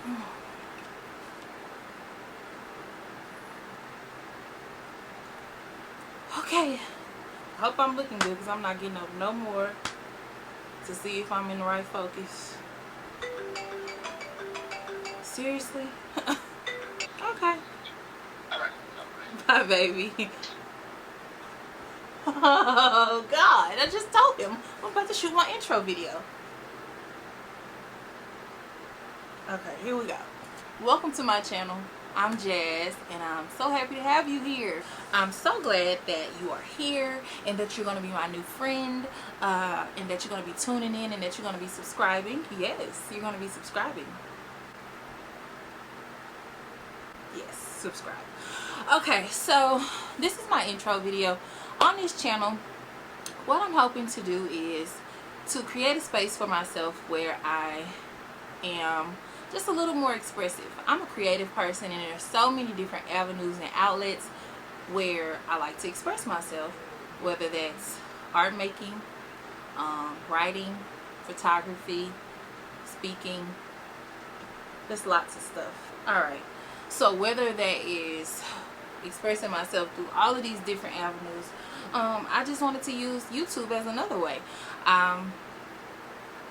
Okay, I hope I'm looking good because I'm not getting up no more to see if I'm in the right focus. Seriously? Okay. Bye, baby. Oh, God. I just told him I'm about to shoot my intro video. Okay, here we go. Welcome to my channel. I'm Jazz, and I'm so happy to have you here. I'm so glad that you are here and that you're going to be my new friend, and that you're going to be tuning in and that you're going to be subscribing. Yes, you're going to be subscribing. Yes, subscribe. Okay, so this is my intro video. On this channel, what I'm hoping to do is to create a space for myself where I am just a little more expressive. I'm a creative person, and there's so many different avenues and outlets where I like to express myself, whether that's art making, writing, photography, speaking. There's lots of stuff. Alright, so whether that is expressing myself through all of these different avenues, I just wanted to use YouTube as another way. I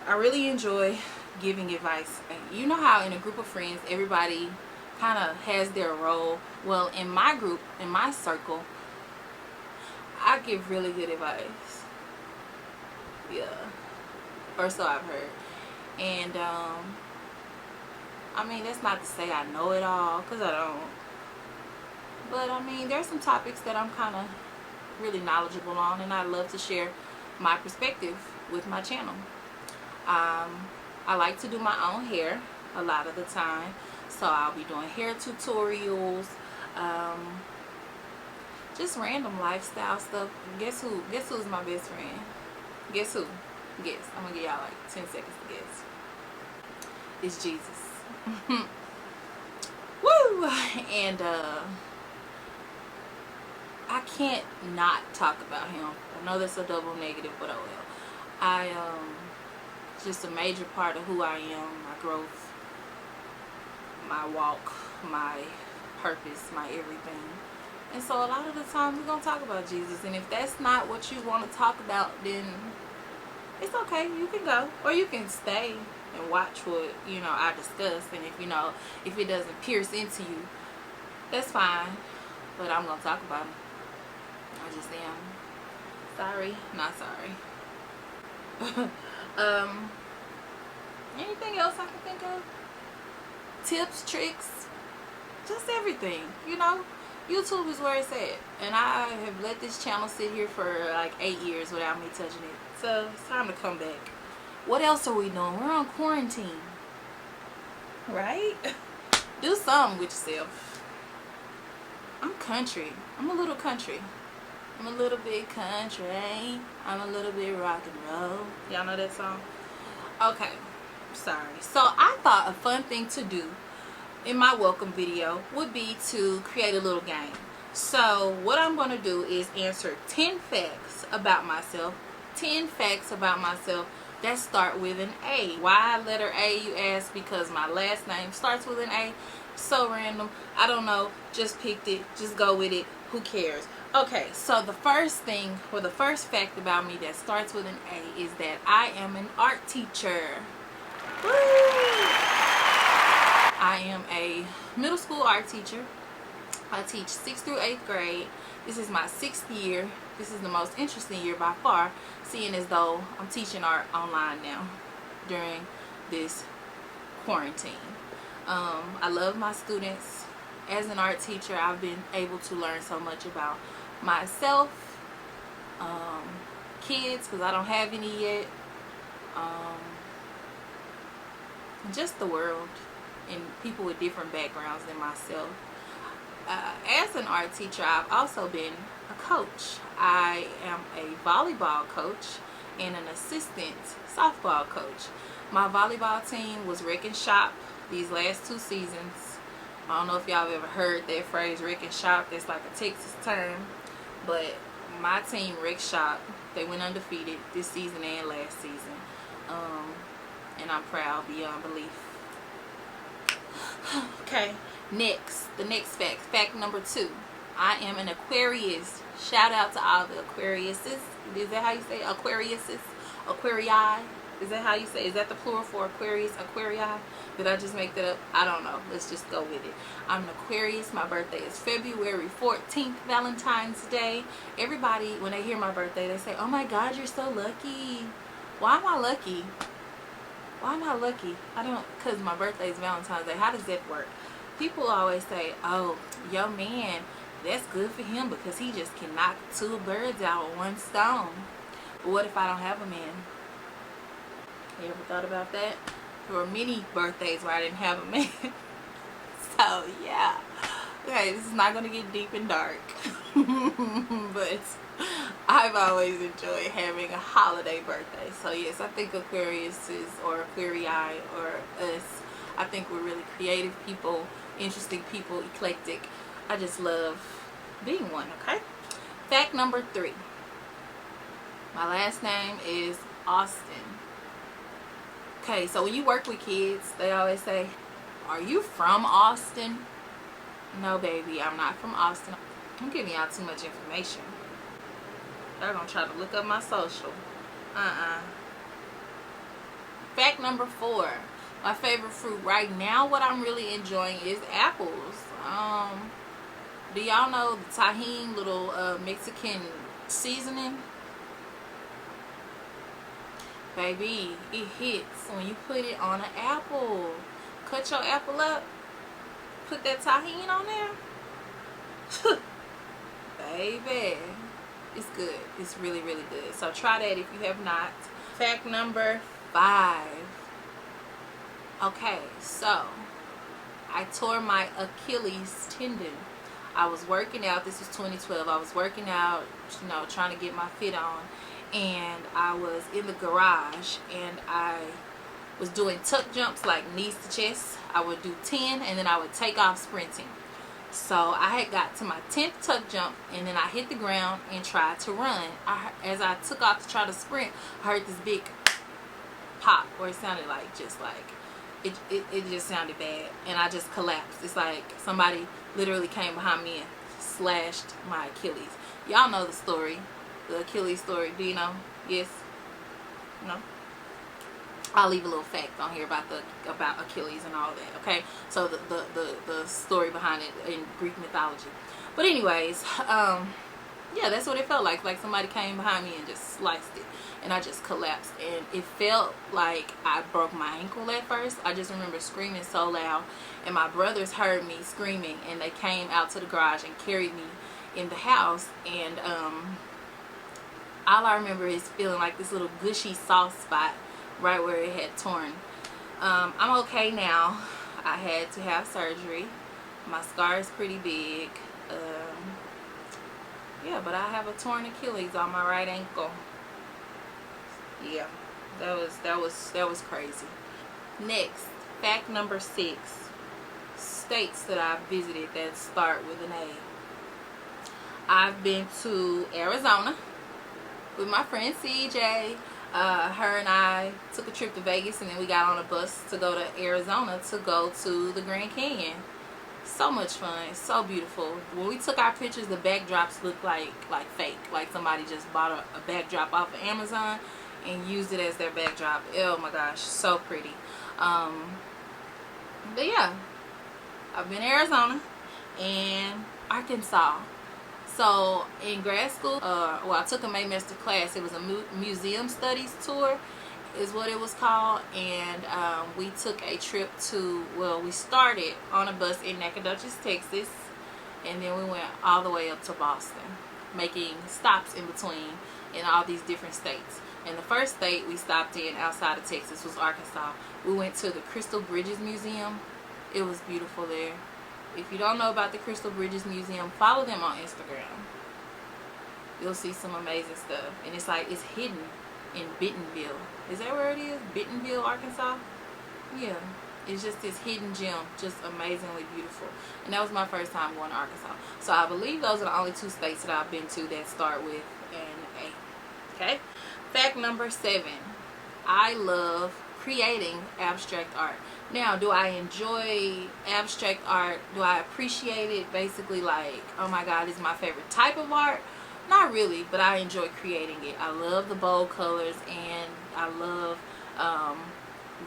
really enjoy giving advice. You know how in a group of friends everybody kind of has their role? Well, in my group, in my circle, I give really good advice. Yeah, or so I've heard. And I mean, that's not to say I know it all, because I don't. But I mean, there's some topics that I'm kind of really knowledgeable on, and I love to share my perspective with my channel. I like to do my own hair a lot of the time, so I'll be doing hair tutorials, just random lifestyle stuff. Guess who's my best friend? Guess who? Guess. I'm gonna give y'all like 10 seconds to guess. It's Jesus. Woo! And I can't not talk about him. I know that's a double negative, but oh well. Just a major part of who I am, my growth, my walk, my purpose, my everything. And so a lot of the time we're going to talk about Jesus. And if that's not what you want to talk about, then it's okay. You can go. Or you can stay and watch what, I discuss. And if it doesn't pierce into you, that's fine. But I'm going to talk about him. I just am. Sorry, not sorry. Anything else I can think of? Tips, tricks, just everything. YouTube is where it's at, and I have let this channel sit here for like 8 years without me touching it, so it's time to come back. What else are we doing? We're on quarantine, right? Do something with yourself. I'm country. I'm a little country. I'm a little bit country. I'm a little bit rock and roll. Y'all know that song? Okay, sorry. So I thought a fun thing to do in my welcome video would be to create a little game. So what I'm going to do is answer 10 facts about myself. 10 facts about myself that start with an A. Why letter A, you ask? Because my last name starts with an A. So random. I don't know. Just picked it. Just go with it. Who cares? Okay, so the first thing, or the first fact about me that starts with an A is that I am an art teacher. Woo! I am a middle school art teacher. I teach 6th through 8th grade. This is my 6th year. This is the most interesting year by far, seeing as though I'm teaching art online now during this quarantine. I love my students. As an art teacher, I've been able to learn so much about myself, kids, because I don't have any yet, just the world, and people with different backgrounds than myself. As an art teacher, I've also been a coach. I am a volleyball coach and an assistant softball coach. My volleyball team was wreck and shop these last 2 seasons. I don't know if y'all have ever heard that phrase, wreck and shop. That's like a Texas term. But my team, wreck shop, they went undefeated this season and last season. And I'm proud beyond belief. Okay, the next fact number 2. I am an Aquarius. Shout out to all the Aquariuses. Is that how you say Aquariuses? Aquarii? Is that how you say? Is that the plural for Aquarius? Aquarii? Did I just make that up? I don't know. Let's just go with it. I'm an Aquarius. My birthday is February 14th, Valentine's Day. Everybody, when they hear my birthday, they say, oh my God, you're so lucky. Why am I lucky? Why am I lucky? I don't, because my birthday is Valentine's Day. How does that work? People always say, oh, yo man, that's good for him because he just can knock 2 birds out with 1 stone. But what if I don't have a man? You ever thought about that? There were many birthdays where I didn't have a man. So yeah. Okay, this is not going to get deep and dark. But I've always enjoyed having a holiday birthday. So yes, I think Aquarius or Aquarii or us, I think we're really creative people, interesting people, eclectic. I just love being one, okay? Fact number 3. My last name is Austin. Okay, so when you work with kids, they always say, are you from Austin? No, baby, I'm not from Austin. I'm giving y'all too much information. They're gonna try to look up my social. Fact number 4. My favorite fruit right now, what I'm really enjoying is apples. Do y'all know the tahini, little Mexican seasoning? Baby, it hits when you put it on an apple. Cut your apple up, put that tahini on there. Baby, it's good. It's really, really good. So try that if you have not. Fact number 5. Okay, so I tore my Achilles tendon. I was working out. This was 2012. I was working out, you know, trying to get my fit on. And I was in the garage and I was doing tuck jumps like knees to chest. I would do 10 and then I would take off sprinting. So I had got to my 10th tuck jump and then I hit the ground and tried to run. As I took off to try to sprint, I heard this big pop, or it sounded like just like it just sounded bad, and I just collapsed. It's like somebody literally came behind me and slashed my Achilles. Y'all know the story, the Achilles story. Do you know? Yes? No? I'll leave a little fact on here about Achilles and all that. Okay, so the story behind it in Greek mythology. But anyways, yeah, that's what it felt like. Like somebody came behind me and just sliced it, and I just collapsed. And it felt like I broke my ankle at first. I just remember screaming so loud, and my brothers heard me screaming, and they came out to the garage and carried me in the house. And all I remember is feeling like this little gushy soft spot right where it had torn. I'm okay now. I had to have surgery. My scar is pretty big. Yeah, but I have a torn Achilles on my right ankle. Yeah, that was crazy. Next, fact number 6. States that I've visited that start with an A. I've been to Arizona with my friend CJ. Her and I took a trip to Vegas, and then we got on a bus to go to Arizona to go to the Grand Canyon. So much fun, so beautiful. When we took our pictures, the backdrops looked like fake, like somebody just bought a backdrop off of Amazon and used it as their backdrop. Oh my gosh, so pretty. But yeah, I've been to Arizona and Arkansas. So in grad school, well, I took a Maymester class. It was a museum studies tour is what it was called, and we took a trip to, well, we started on a bus in Nacogdoches, Texas, and then we went all the way up to Boston, making stops in between in all these different states. And the first state we stopped in outside of Texas was Arkansas. We went to the Crystal Bridges Museum. It was beautiful there. If you don't know about the Crystal Bridges Museum, follow them on Instagram. You'll see some amazing stuff. And it's like, it's hidden in Bentonville. Is that where it is? Bentonville, Arkansas? Yeah. It's just this hidden gem. Just amazingly beautiful. And that was my first time going to Arkansas. So I believe those are the only 2 states that I've been to that start with an A. Okay? Fact number 7. I love creating abstract art. Now, do I enjoy abstract art? Do I appreciate it? Basically, like, oh my God, it's my favorite type of art? Not really, but I enjoy creating it. I love the bold colors, and I love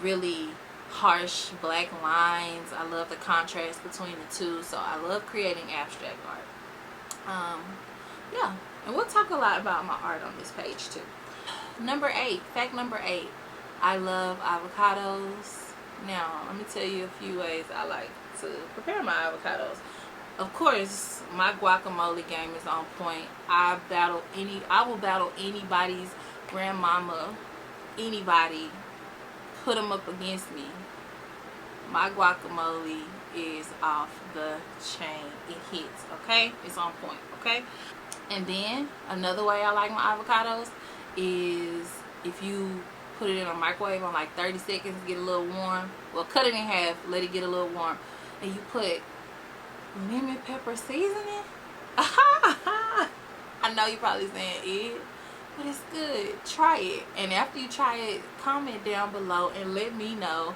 really harsh black lines. I love the contrast between the two, so I love creating abstract art. Yeah, and we'll talk a lot about my art on this page too. Number 8, fact number 8, I love avocados. Now, let me tell you a few ways I like to prepare my avocados. Of course, my guacamole game is on point. I will battle anybody's grandmama, anybody, put them up against me. My guacamole is off the chain. It hits, okay? It's on point, okay? And then another way I like my avocados is if you put it in a microwave on like 30 seconds, get a little warm. Well, cut it in half, let it get a little warm, and you put lemon pepper seasoning. I know you're probably saying it, but it's good. Try it, and after you try it, comment down below and let me know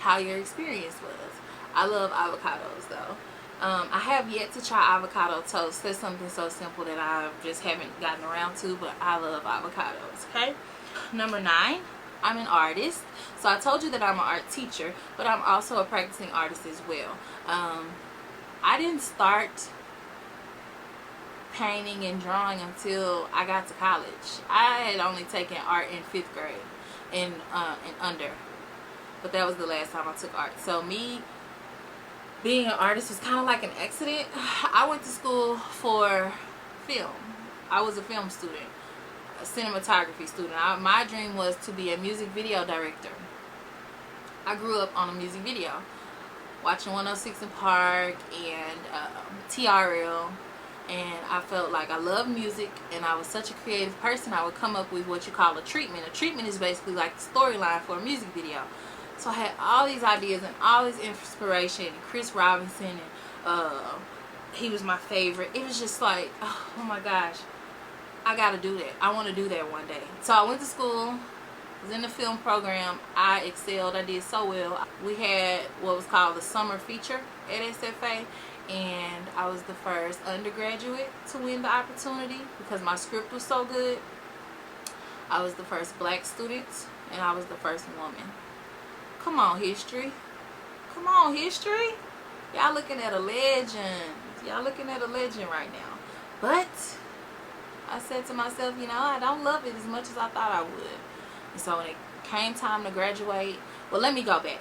how your experience was. I love avocados though. I have yet to try avocado toast. That's something so simple that I just haven't gotten around to, but I love avocados. Okay. Number 9, I'm an artist. So I told you that I'm an art teacher, but I'm also a practicing artist as well. I didn't start painting and drawing until I got to college. I had only taken art in 5th grade and under, but that was the last time I took art. So me being an artist was kind of like an accident. I went to school for film. I was a film student, a cinematography student. My dream was to be a music video director. I grew up on a music video, watching 106 in Park and TRL, and I felt like I loved music and I was such a creative person. I would come up with what you call a treatment. A treatment is basically like the storyline for a music video. So I had all these ideas and all this inspiration. Chris Robinson, and he was my favorite. It was just like, oh my gosh, I gotta do that. I want to do that one day. So I went to school, was in the film program. I excelled. I did so well. We had what was called the summer feature at SFA, and I was the first undergraduate to win the opportunity because my script was so good. I was the first black student, and I was the first woman. Come on, history. Come on, history. Y'all looking at a legend. Y'all looking at a legend right now. But I said to myself, you know, I don't love it as much as I thought I would. And so when it came time to graduate, well, let me go back.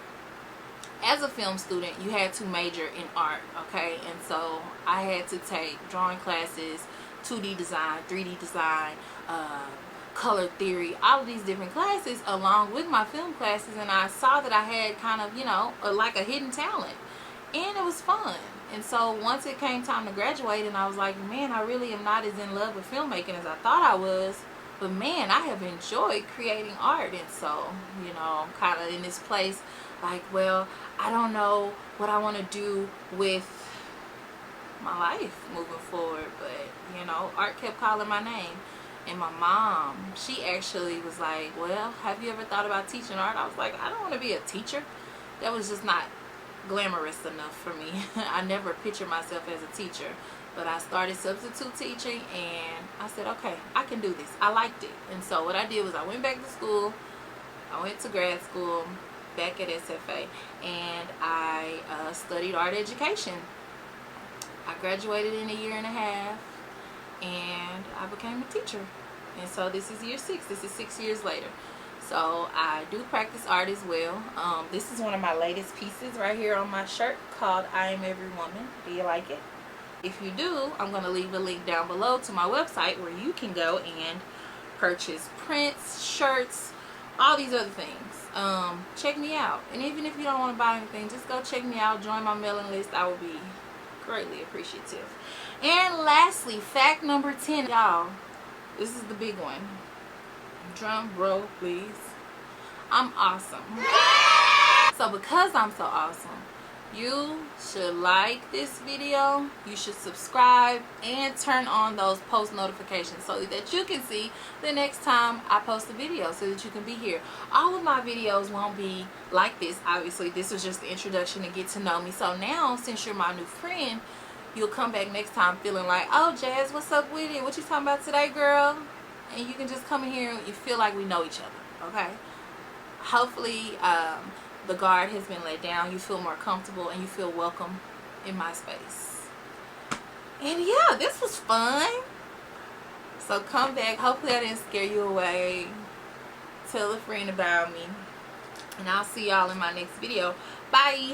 As a film student, you had to major in art, okay? And so I had to take drawing classes, 2D design, 3D design, color theory, all of these different classes along with my film classes, and I saw that I had kind of, you know, like a hidden talent, and it was fun. And so once it came time to graduate, and I was like, man, I really am not as in love with filmmaking as I thought I was, but man, I have enjoyed creating art. And so, you know, I'm kind of in this place like, well, I don't know what I want to do with my life moving forward, but you know, art kept calling my name. And my mom, she actually was like, well, have you ever thought about teaching art? I was like, I don't want to be a teacher. That was just not glamorous enough for me. I never pictured myself as a teacher. But I started substitute teaching, and I said, okay, I can do this. I liked it. And so what I did was I went back to school. I went to grad school back at SFA, and I studied art education. I graduated in a year and a half, and I became a teacher. And so this is year 6. This is 6 years later. So I do practice art as well. This is one of my latest pieces right here on my shirt called I Am Every Woman. Do you like it? If you do, I'm going to leave a link down below to my website where you can go and purchase prints, shirts, all these other things. Check me out. And even if you don't want to buy anything, just go check me out. Join my mailing list. I would be greatly appreciative. And lastly, fact number 10. Y'all, this is the big one. Drum roll, please. I'm awesome. So because I'm so awesome, you should like this video, you should subscribe, and turn on those post notifications so that you can see the next time I post a video, so that you can be here. All of my videos won't be like this. Obviously, this was just the introduction to get to know me. So now, since you're my new friend, you'll come back next time feeling like, oh, Jazz, what's up with it? What you talking about today, girl? And you can just come in here and you feel like we know each other, okay? Hopefully, the guard has been let down. You feel more comfortable and you feel welcome in my space. And yeah, this was fun. So come back. Hopefully I didn't scare you away. Tell a friend about me. And I'll see y'all in my next video. Bye.